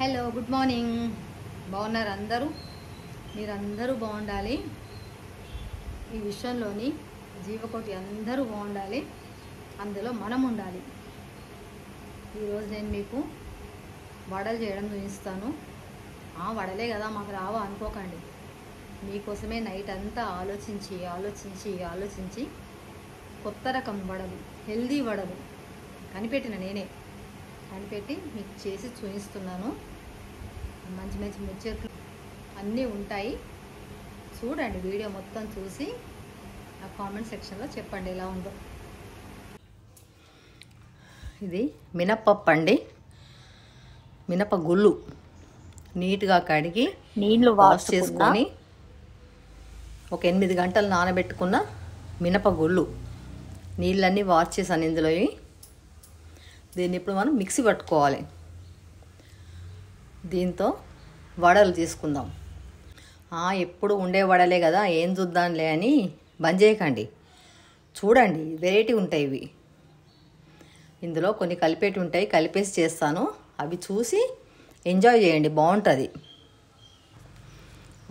Hello good morning. బాగున్నారు అందరూ? మీరందరూ బాగుండాలి. ఈ విశ్వంలోని జీవకోటి అందరూ బాగుండాలి, అందులో మనం ఉండాలి. ఈరోజు నేను మీకు వడలు చేయడం చూపిస్తాను. వడలే కదా మాకు రావా అనుకోకండి. మీకోసమే నైట్ అంతా ఆలోచించి కొత్త రకం వడలు, హెల్దీ వడలు కనిపెట్టి మీకు చేసి చూపిస్తున్నాను. మంచి ముచ్చట్లు అన్నీ ఉంటాయి. చూడండి, వీడియో మొత్తం చూసి నా కామెంట్ సెక్షన్లో చెప్పండి ఎలా ఉందో. ఇది మినప్పప్పు అండి, మినప గుళ్ళు నీట్గా కడిగి నీళ్లు వాష్ చేసుకొని ఒక 8 గంటలు నానబెట్టుకున్న మినప గుళ్ళు నీళ్ళన్నీ వాష్ చేసాను ఇందులో. దీన్ని ఇప్పుడు మనం మిక్సీ పట్టుకోవాలి. దీంతో వడలు తీసుకుందాం. ఎప్పుడు ఉండే వడలే కదా, ఏం చూద్దాంలే అని బంద్ చేయకండి. చూడండి, వెరైటీ ఉంటాయి ఇవి. ఇందులో కొన్ని కలిపేటి ఉంటాయి, కలిపేసి చేస్తాను. అవి చూసి ఎంజాయ్ చేయండి, బాగుంటుంది.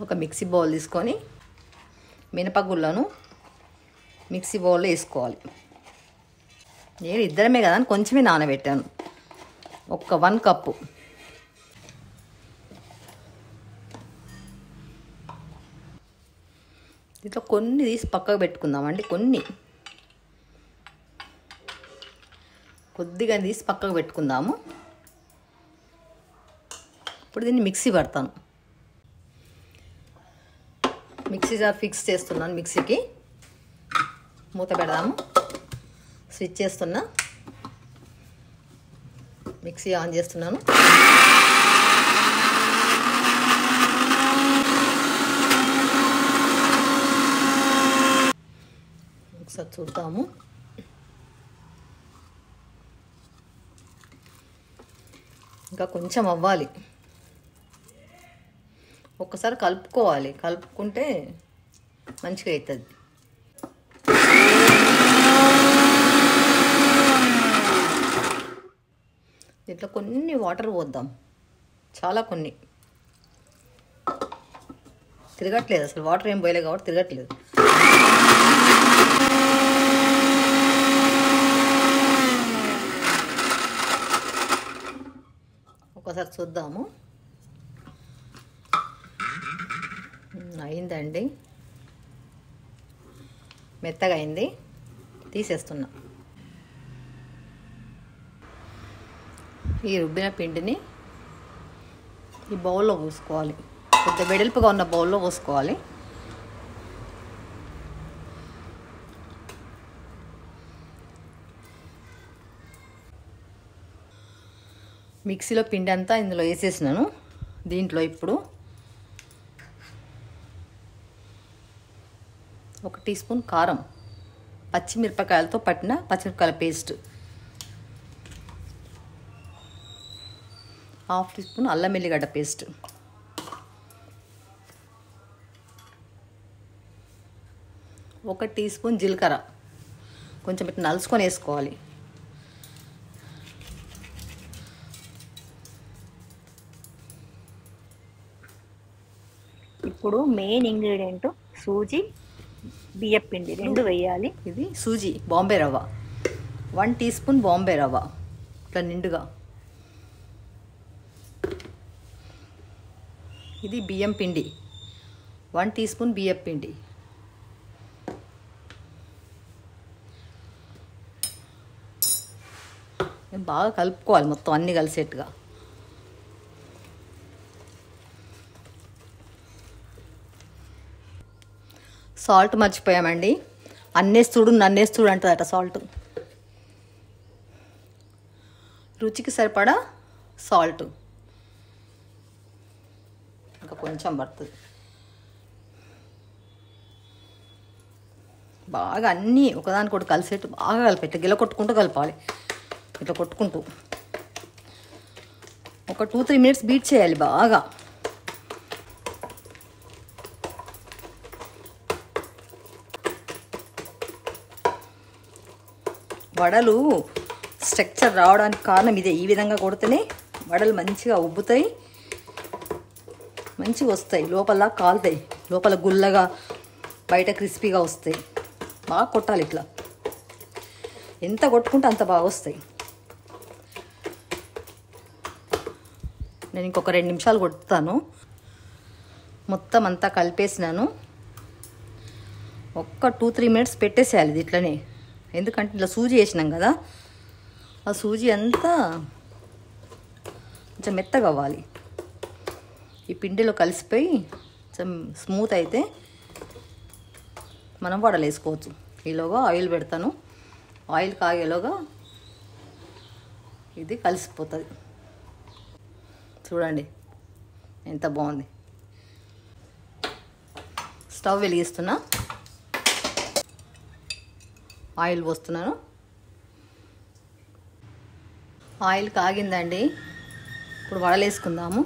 ఒక మిక్సీ బౌల్ తీసుకొని మినపగుళ్ళను మిక్సీ బౌల్లో వేసుకోవాలి. నేను ఇద్దరమే కదా అని కొంచెమే నానబెట్టాను. ఒక 1 కప్పు. దీంట్లో కొన్ని తీసి పక్కకు పెట్టుకుందామండి. కొద్దిగా తీసి పక్కకు పెట్టుకుందాము. ఇప్పుడు దీన్ని మిక్సీ పడతాను. మిక్సీ జార్ ఫిక్స్ చేస్తున్నాను. మిక్సీకి మూత పెడదాము. స్విచ్ చేస్తున్నా, మిక్సీ ఆన్ చేస్తున్నాను. ఒకసారి చూద్దాము. ఇంకా కొంచెం అవ్వాలి. ఒక్కసారి కలుపుకోవాలి, కలుపుకుంటే మంచిగా అవుతుంది. దీంట్లో కొన్ని వాటర్ పోద్దాం, చాలా కొన్ని. తిరగట్లేదు అసలు, వాటర్ ఏం పోయలేదు కాబట్టి తిరగట్లేదు. ఒకసారి చూద్దాము. అయిందండి, మెత్తగా అయింది. తీసేస్తున్నా. ఈ రుబ్బిన పిండిని ఈ బౌల్లో పోసుకోవాలి. కొద్దిగా వెడల్పుగా ఉన్న బౌల్లో పోసుకోవాలి. మిక్సీలో పిండి అంతా ఇందులో వేసేసినాను. దీంట్లో ఇప్పుడు 1 టీ స్పూన్ కారం, పచ్చిమిరపకాయలతో పట్టిన పచ్చిమిరపకాయల పేస్ట్, 1/2 టీ స్పూన్ అల్లం వెల్లిగడ్డ పేస్ట్, 1 టీ స్పూన్ జీలకర్ర. కొంచెం ఇట్లా నలుసుకొని వేసుకోవాలి. ఇప్పుడు మెయిన్ ఇంగ్రీడియంట్ సూజీ, బియ్యం పిండి 2 వేయాలి. ఇది సూజీ, బాంబే రవ్వ, 1 టీ స్పూన్ బాంబే రవ్వ ఇట్లా నిండుగా. ఇది బియ్యం పిండి, 1 టీ స్పూన్ బియ్యం పిండి. బాగా కలుపుకోవాలి మొత్తం అన్నీ కలిసేట్టుగా. సాల్ట్ మర్చిపోయామండి. అన్నేస్తుడు నన్నేస్తుడు అంటుందట సాల్ట్. రుచికి సరిపడా సాల్ట్, ఇంకా కొంచెం పడుతుంది. బాగా అన్నీ ఒకదానికొకటి కలిసేట్టు బాగా కలిపెట్టి గిల కొట్టుకుంటూ కలపాలి. ఇట్లా కొట్టుకుంటూ ఒక 2-3 మినిట్స్ బీట్ చేయాలి బాగా. వడలు స్ట్రక్చర్ రావడానికి కారణం ఇదే. ఈ విధంగా కొడితేనే వడలు మంచిగా ఉబ్బుతాయి, మంచిగా వస్తాయి, లోపల కాలుతాయి, లోపల గుల్లగా బయట క్రిస్పీగా వస్తాయి. బాగా కొట్టాలి ఇట్లా, ఎంత కొట్టుకుంటే అంత బాగా వస్తాయి. నేను ఇంకొక 2 నిమిషాలు కొట్టుతాను. మొత్తం అంతా కలిపేసినాను. ఒక్క 2-3 మినిట్స్ పెట్టేసేయాలి ఇది ఇట్లనే, ఎందుకంటే ఇట్లా సూజీ వేసినాం కదా, ఆ సూజీ అంతా కొంచెం మెత్తగా అవ్వాలి. ఈ పిండిలో కలిసిపోయి కొంచెం స్మూత్ అయితే మనం వడలు వేసుకోవచ్చు. ఈలోగా ఆయిల్ పెడతాను. ఆయిల్ కాగేలోగా ఇది కలిసిపోతుంది. చూడండి ఎంత బాగుంది. స్టవ్ వెలిగిస్తున్నా, ఆయిల్ పోస్తున్నాను. ఆయిల్ కాగిందండి. ఇప్పుడు వడలు వేసుకుందాము.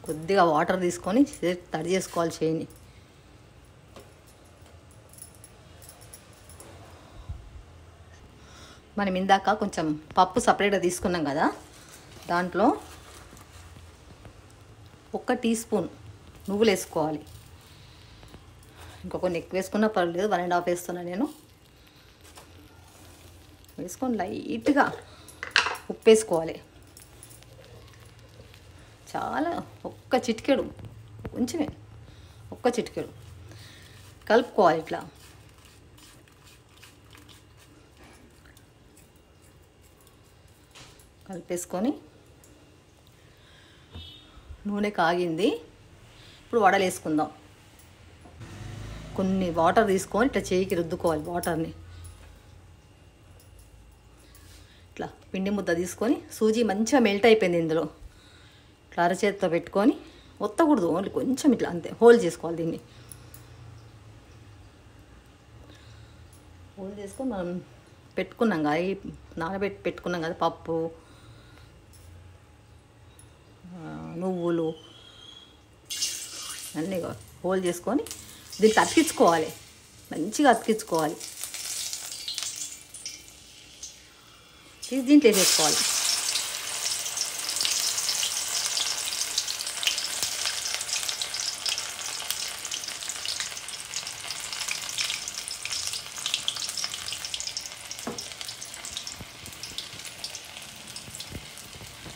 కొద్దిగా వాటర్ తీసుకొని తడి చేసుకోవాలి చేయిని. మనం ఇందాక కొంచెం పప్పు సపరేట్గా తీసుకున్నాం కదా, దాంట్లో 1 టీ స్పూన్ నువ్వులు వేసుకోవాలి. ఇంకా కొన్ని ఎక్కువ వేసుకున్నా పర్లేదు, 1.5 వేస్తున్నా నేను. వేసుకొని లైట్గా ఉప్పు వేసుకోవాలి. చాలా ఒక్క చిటికెడు, కొంచెమే, ఒక్క చిటికెడు కలుపుకోవాలి. ఇట్లా కలిపేసుకొని నూనె కాగింది. ఇప్పుడు వడలు వేసుకుందాం. కొన్ని వాటర్ తీసుకొని ఇట్లా చేయికి రుద్దుకోవాలి వాటర్ని. ఇట్లా పిండి ముద్ద తీసుకొని, సూజీ మంచిగా మెల్ట్ అయిపోయింది ఇందులో. ఇట్లా అరచేతితో పెట్టుకొని ఒత్తకూడదు, ఓన్లీ కొంచెం ఇట్లా అంతే హోల్ చేసుకోవాలి. దీన్ని హోల్ చేసుకొని మనం పెట్టుకున్నాం కదా, ఈ పెట్టుకున్నాం కదా పప్పు, నువ్వులు అన్నీ హోల్ చేసుకొని దీనికి అతికించుకోవాలి, మంచిగా అతికించుకోవాలి. తీసి దీంట్లో వేసేసుకోవాలి.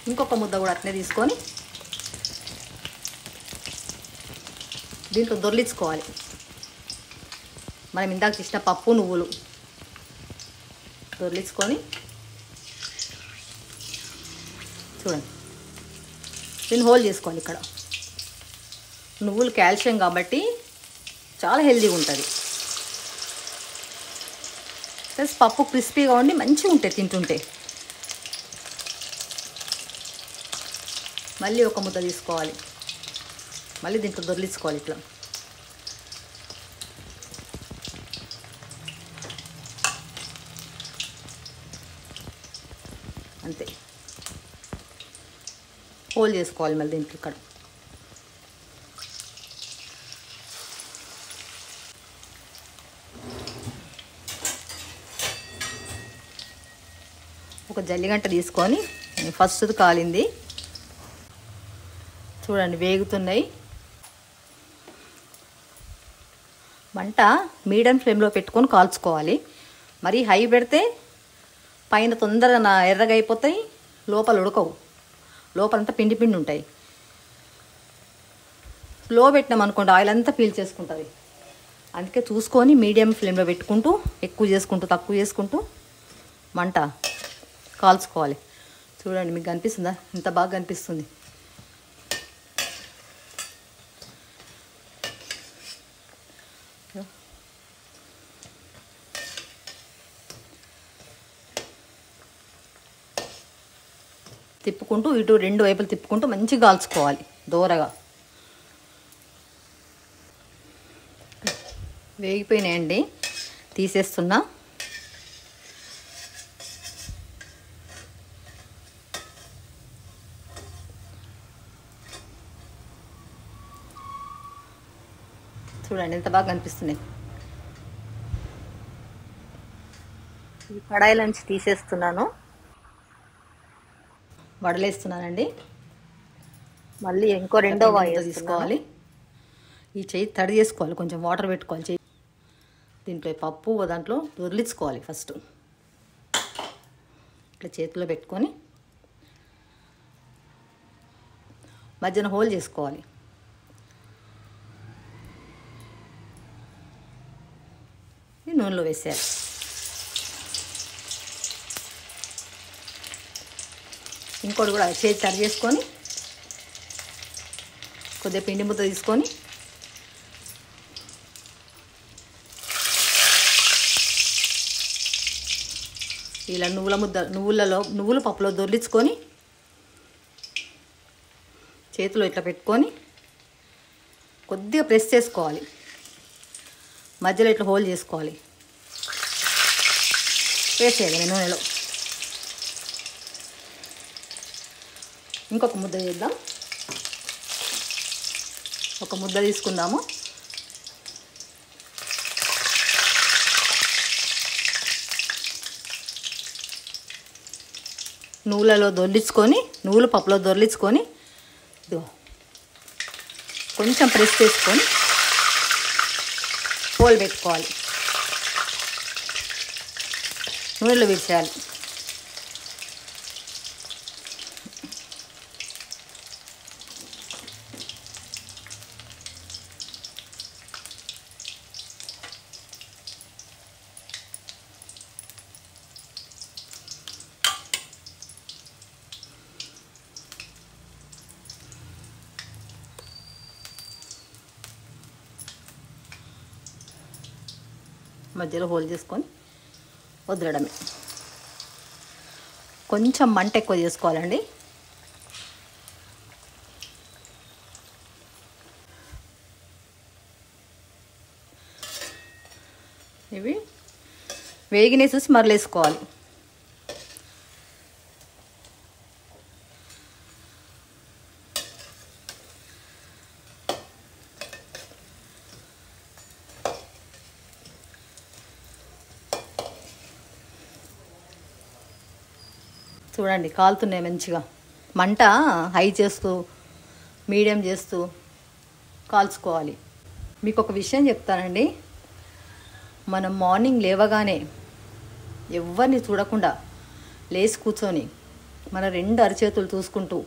ఇంకొక ముద్ద కూడా అట్నే తీసుకొని దీంట్లో దొర్లించుకోవాలి. మనం ఇందాక చేసిన పప్పు నువ్వులు దొర్లించుకొని చూడండి, దీన్ని హోల్ చేసుకోవాలి. ఇక్కడ నువ్వులు కాల్షియం కాబట్టి చాలా హెల్తీగా ఉంటుంది. ప్లస్ పప్పు క్రిస్పీగా ఉండి మంచిగా ఉంటాయి తింటుంటే. మళ్ళీ ఒక ముద్ద తీసుకోవాలి, మళ్ళీ దీంట్లో దొర్లించుకోవాలి ఇట్లా. అంతే హోల్ చేసుకోవాలి మళ్ళీ దీంట్లో. ఇక్కడ ఒక జల్లిగంట తీసుకొని, ఫస్ట్ కాలింది చూడండి, వేగుతున్నాయి. మంట మీడియం ఫ్లేమ్లో పెట్టుకొని కాల్చుకోవాలి. మరీ హై పెడితే పైన తొందరగా ఎర్రగా అయిపోతాయి, లోపల ఉడకవు, లోపలంతా పిండి పిండి ఉంటాయి. స్లో పెట్టినాం అనుకోండి ఆయిల్ అంతా పీల్చేసుకుంటుంది. అందుకే చూసుకొని మీడియం ఫ్లేమ్లో పెట్టుకుంటూ, ఎక్కువ చేసుకుంటూ తక్కువ చేసుకుంటూ మంట కాల్చుకోవాలి. చూడండి, మీకు కనిపిస్తుందా? ఎంత బాగా కనిపిస్తుంది. తిప్పుకుంటూ ఇటు 2 వైపులు తిప్పుకుంటూ మంచిగా కాల్చుకోవాలి దోరగా. వేగిపోయినాయండి, తీసేస్తున్నా. చూడండి ఎంత బాగా కనిపిస్తున్నాయి. కడాయిలోంచి తీసేస్తున్నాను. వడలేస్తున్నానండి. మళ్ళీ ఇంకో రెండో వాయి తీసుకోవాలి. ఈ చెయ్యి తడి చేసుకోవాలి, కొంచెం వాటర్ పెట్టుకోవాలి చెయ్యి. దీంట్లో పప్పు దాంట్లో దొర్లించుకోవాలి. ఫస్ట్ ఇట్లా చేతిలో పెట్టుకొని మధ్యన హోల్ చేసుకోవాలి. నూనెలో వేసేయాలి. ఇంకోటి కూడా చేతి తడి చేసుకొని కొద్దిగా పిండి ముద్ద తీసుకొని ఇలా నువ్వుల పప్పులో దొర్లించుకొని చేతిలో ఇట్లా పెట్టుకొని కొద్దిగా ప్రెస్ చేసుకోవాలి. మధ్యలో ఇట్లా హోల్ చేసుకోవాలి. వేసేయాలి నూనెలో. ఇంకొక ముద్ద చేద్దాం. ఒక ముద్ద తీసుకుందాము. నువ్వుల పప్పులో దొర్లించుకొని కొంచెం ప్రెస్ చేసుకొని హోల్ పెట్టుకోవాలి. నూనెలో వేసేయాలి. మధ్యలో హోల్ చేసుకొని వదలడమే. కొంచెం మంట ఎక్కువ చేసుకోవాలండి. ఇవి వేగినే చూసి మరలేసుకోవాలి. చూడండి కాలుతున్నాయి మంచిగా. మంట హై చేస్తూ మీడియం చేస్తూ కాల్చుకోవాలి. మీకు ఒక విషయం చెప్తానండి. మనం మార్నింగ్ లేవగానే ఎవరిని చూడకుండా లేచి కూర్చొని మన 2 అరచేతులు చూసుకుంటూ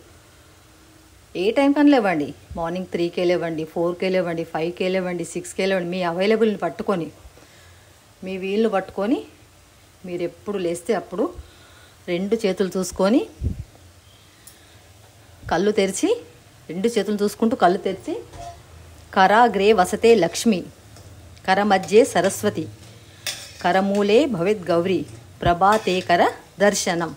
ఏ టైం కానీ లేవండి. మార్నింగ్ 3కే లేవండి, 4కే లేవండి, 5కే లేవండి, 6కే లేవండి. మీ అవైలబుల్ని పట్టుకొని, మీ వీలుని పట్టుకొని మీరు ఎప్పుడు లేస్తే అప్పుడు 2 చేతులు చూసుకొని కళ్ళు తెరిచి 2 చేతులు చూసుకుంటూ కళ్ళు తెరిచి కరాగ్రే వసతే లక్ష్మి, కరమధ్యే సరస్వతి, కరమూలే భవేత్ గౌరీ, ప్రభాతే కర దర్శనం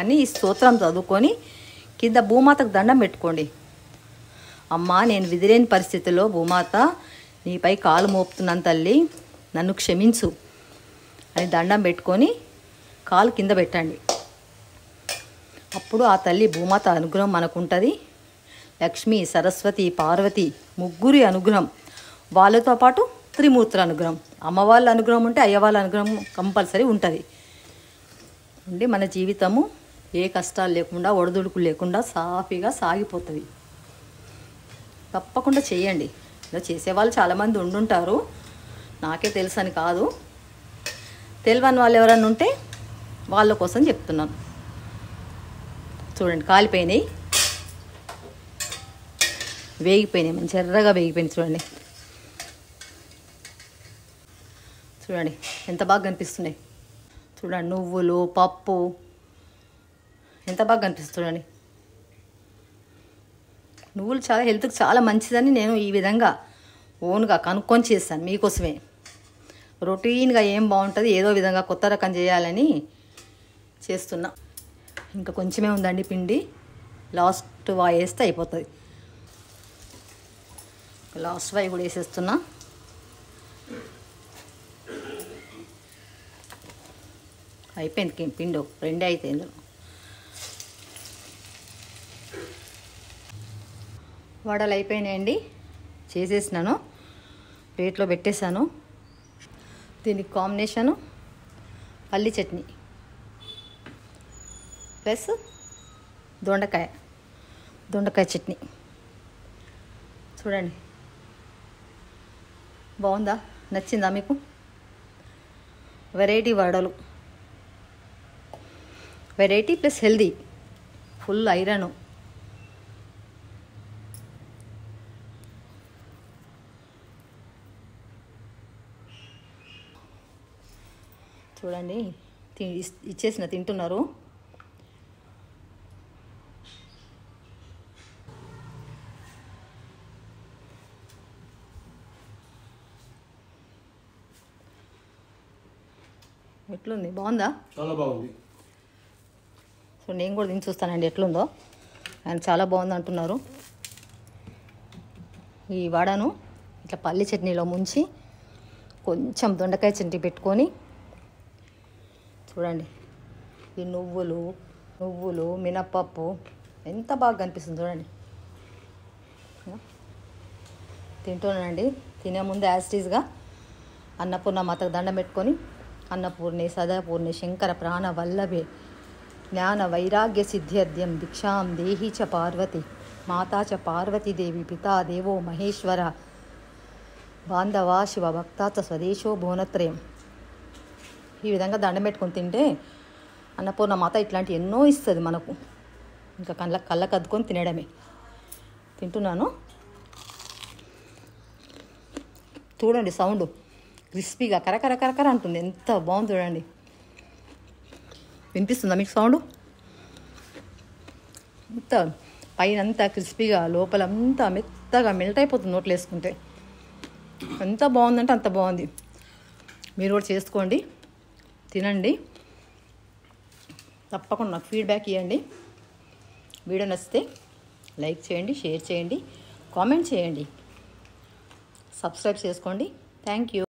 అని ఈ స్తోత్రం చదువుకొని కింద భూమాతకు దండం పెట్టుకోండి. అమ్మా, నేను విధిలేని పరిస్థితిలో భూమాత నీపై కాలు మోపుతున్నాను తల్లి, నన్ను క్షమించు అని దండం పెట్టుకొని కాలు కింద పెట్టండి. అప్పుడు ఆ తల్లి భూమాత అనుగ్రహం మనకుంటుంది. లక్ష్మి, సరస్వతి, పార్వతి ముగ్గురి అనుగ్రహం, వాళ్ళతో పాటు త్రిమూర్తుల అనుగ్రహం, అమ్మవాళ్ళ అనుగ్రహం ఉంటే అయ్యవాళ్ళ అనుగ్రహం కంపల్సరీ ఉంటుంది. ఉండి మన జీవితము ఏ కష్టాలు లేకుండా ఒడిదుడుకులు లేకుండా సాఫీగా సాగిపోతుంది. తప్పకుండా చేయండి. ఇలా చేసేవాళ్ళు చాలామంది ఉండుంటారు, నాకే తెలుసు అని కాదు. తెలియని వాళ్ళు ఎవరన్నా ఉంటే వాళ్ళ కోసం చెప్తున్నాను. చూడండి కాలిపోయినాయి, వేగిపోయినాయి, మంచి ఎర్రగా వేగిపోయినాయి. చూడండి చూడండి ఎంత బాగా కనిపిస్తున్నాయి. చూడండి నువ్వులు, పప్పు ఎంత బాగా కనిపిస్తుంది. చూడండి నువ్వులు చాలా హెల్త్కి చాలా మంచిదని నేను ఈ విధంగా ఓన్గా కనుక్కొని చేస్తాను మీకోసమే. రొటీన్గా ఏం బాగుంటుంది, ఏదో విధంగా కొత్త రకం చేయాలని చేస్తున్నా. ఇంకా కొంచెమే ఉందండి పిండి, లాస్ట్ వాయి వేస్తే అయిపోతుంది. లాస్ట్ వాయి కూడా వేసేస్తున్నా. అయిపోయింది పిండి, 2 అయితే ఇందులో. వడలు అయిపోయినాయండి, చేసేసినాను, ప్లేట్లో పెట్టేశాను. దీనికి కాంబినేషను పల్లి చట్నీ. ప్లస్ దొండకాయ చట్నీ. చూడండి, బాగుందా? నచ్చిందా మీకు? వెరైటీ వడలు, variety plus healthy, full iron. చూడండి, ఇచ్చేసిన తింటున్నారు. ఎట్లుంది? బాగుందా? చాలా బాగుంది. సో నేను కూడా తిని చూస్తానండి ఎట్లుందో. ఆయన చాలా బాగుంది అంటున్నారు. ఈ వడను ఇట్లా పల్లి చట్నీలో ముంచి కొంచెం దొండకాయ చట్నీ పెట్టుకొని చూడండి. ఈ నువ్వులు మినప్పప్పు ఎంత బాగా కనిపిస్తుంది చూడండి. తింటున్నానండి. తినే ముందు యాస్టీస్గా అన్నపూర్ణ మాతకు దండం పెట్టుకొని, అన్నపూర్ణే సదాపూర్ణే శంకర ప్రాణ వల్లభే జ్ఞాన వైరాగ్య సిద్ధ్యర్థ్యం దీక్షాం దేహి చ పార్వతి మాతా చ పార్వతీదేవి పితా దేవో మహేశ్వర బాంధవా శివ భక్తా చ స్వదేశో భువనత్రయం. ఈ విధంగా దండం పెట్టుకొని తింటే అన్నపూర్ణ మాత ఇట్లాంటి ఎన్నో ఇస్తుంది మనకు. ఇంకా కళ్ళకు అద్దుకొని తినడమే. తింటున్నాను. చూడండి, సౌండ్ క్రిస్పీగా కరకర అంటుంది. ఎంత బాగుంది చూడండి. వినిపిస్తుందా మీకు సౌండ్? అంత పైన అంతా క్రిస్పీగా, లోపలంతా మెత్తగా మెల్ట్ అయిపోతుంది నోట్లో వేసుకుంటే. ఎంత బాగుందంటే అంత బాగుంది. మీరు కూడా చేసుకోండి, తినండి. తప్పకుండా నాకు ఫీడ్బ్యాక్ ఇవ్వండి. వీడియో నచ్చితే లైక్ చేయండి, షేర్ చేయండి, కామెంట్ చేయండి, సబ్స్క్రైబ్ చేసుకోండి. Thank you.